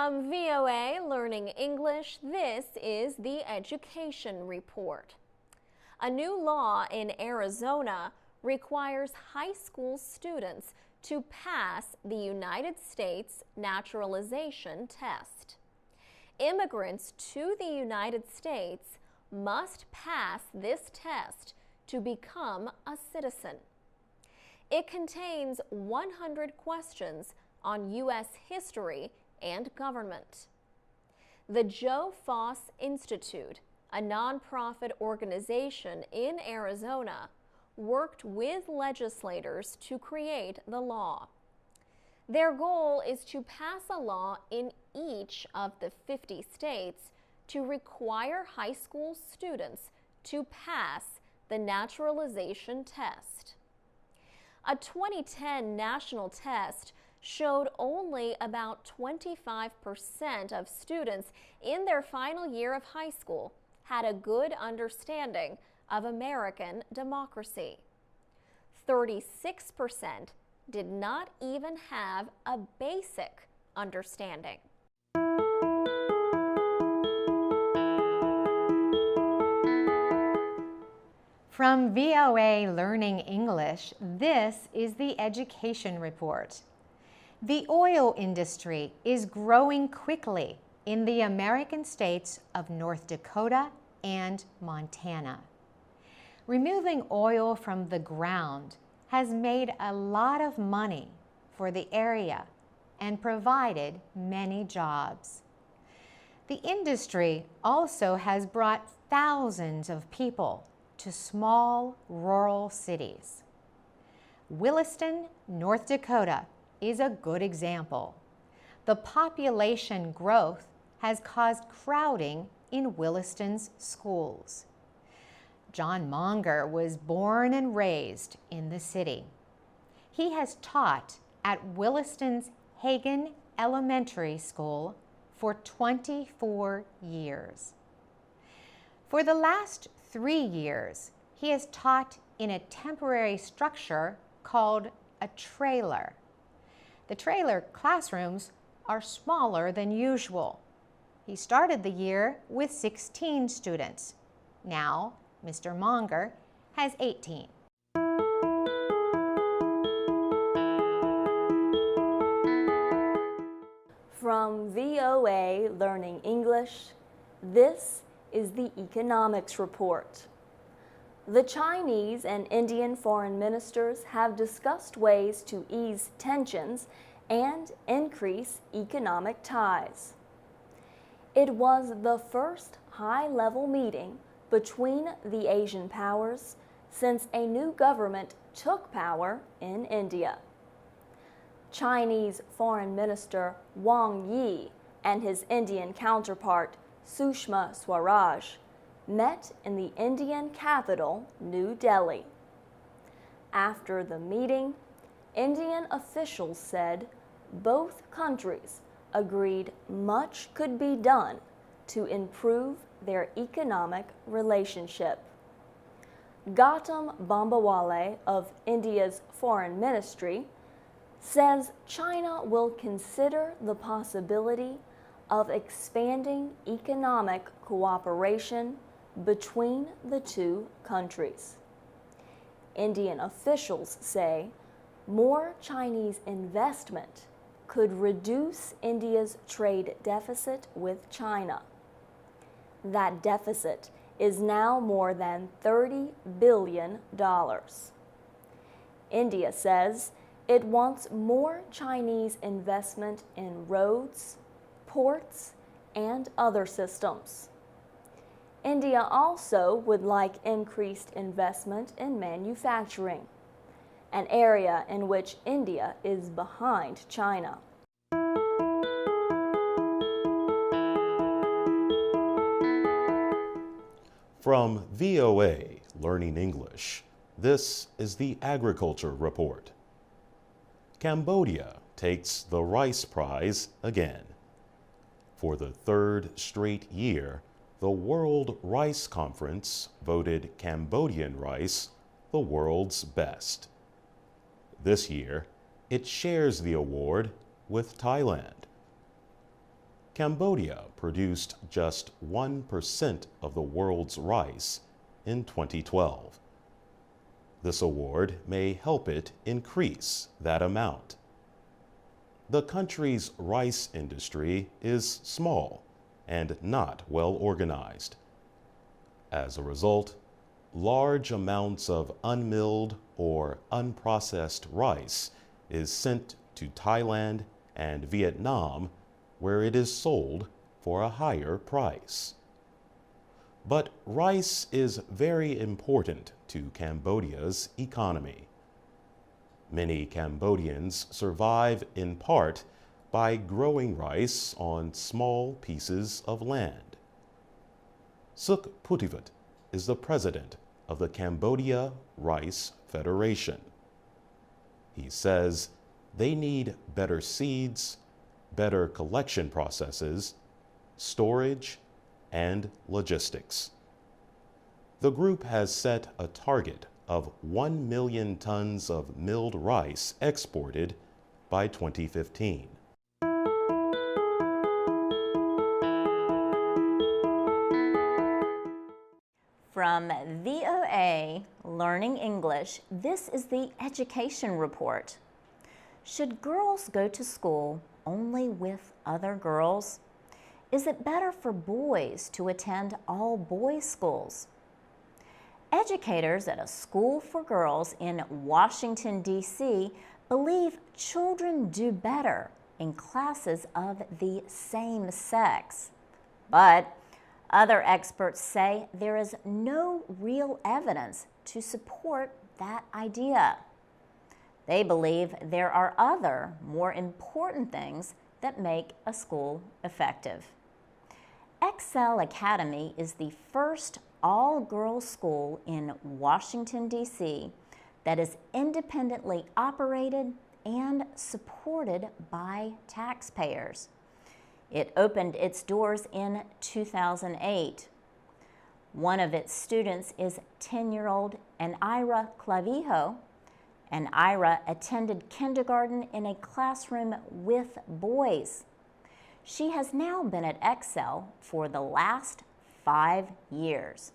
From VOA Learning English, this is the Education Report. A new law in Arizona requires high school students to pass the United States naturalization test. Immigrants to the United States must pass this test to become a citizen. It contains 100 questions on U.S. history and government. The Joe Foss Institute, a nonprofit organization in Arizona, worked with legislators to create the law. Their goal is to pass a law in each of the 50 states to require high school students to pass the naturalization test. A 2010 national test showed only about 25% of students in their final year of high school had a good understanding of American democracy. 36% did not even have a basic understanding. From VOA Learning English, this is the Education Report. The oil industry is growing quickly in the American states of North Dakota and Montana. Removing oil from the ground has made a lot of money for the area and provided many jobs. The industry also has brought thousands of people to small rural cities. Williston, North Dakota is a good example. The population growth has caused crowding in Williston's schools. John Monger was born and raised in the city. He has taught at Williston's Hagen Elementary School for 24 years. For the last 3 years, he has taught in a temporary structure called a trailer. The trailer classrooms are smaller than usual. He started the year with 16 students. Now, Mr. Monger has 18. From VOA Learning English, this is the Economics Report. The Chinese and Indian foreign ministers have discussed ways to ease tensions and increase economic ties. It was the first high-level meeting between the Asian powers since a new government took power in India. Chinese Foreign Minister Wang Yi and his Indian counterpart Sushma Swaraj met in the Indian capital, New Delhi. After the meeting, Indian officials said both countries agreed much could be done to improve their economic relationship. Gautam Bambawale of India's Foreign Ministry says China will consider the possibility of expanding economic cooperation between the two countries. Indian officials say more Chinese investment could reduce India's trade deficit with China. That deficit is now more than $30 billion. India says it wants more Chinese investment in roads, ports, and other systems. India also would like increased investment in manufacturing, an area in which India is behind China. From VOA Learning English, this is the Agriculture Report. Cambodia takes the Rice Prize again. For the third straight year, the World Rice Conference voted Cambodian rice the world's best. This year, it shares the award with Thailand. Cambodia produced just 1% of the world's rice in 2012. This award may help it increase that amount. The country's rice industry is small and not well organized. As a result, large amounts of unmilled or unprocessed rice is sent to Thailand and Vietnam, where it is sold for a higher price. But rice is very important to Cambodia's economy. Many Cambodians survive in part by growing rice on small pieces of land. Suk Putivat is the president of the Cambodia Rice Federation. He says they need better seeds, better collection processes, storage, and logistics. The group has set a target of 1 million tons of milled rice exported by 2015. From VOA Learning English, this is the Education Report. Should girls go to school only with other girls? Is it better for boys to attend all boys schools? Educators at a school for girls in Washington, D.C. believe children do better in classes of the same sex. But other experts say there is no real evidence to support that idea. They believe there are other, more important things that make a school effective. Excel Academy is the first all-girls school in Washington, D.C. that is independently operated and supported by taxpayers. It opened its doors in 2008. One of its students is 10-year-old Anaira Clavijo. Anaira attended kindergarten in a classroom with boys. She has now been at Excel for the last 5 years.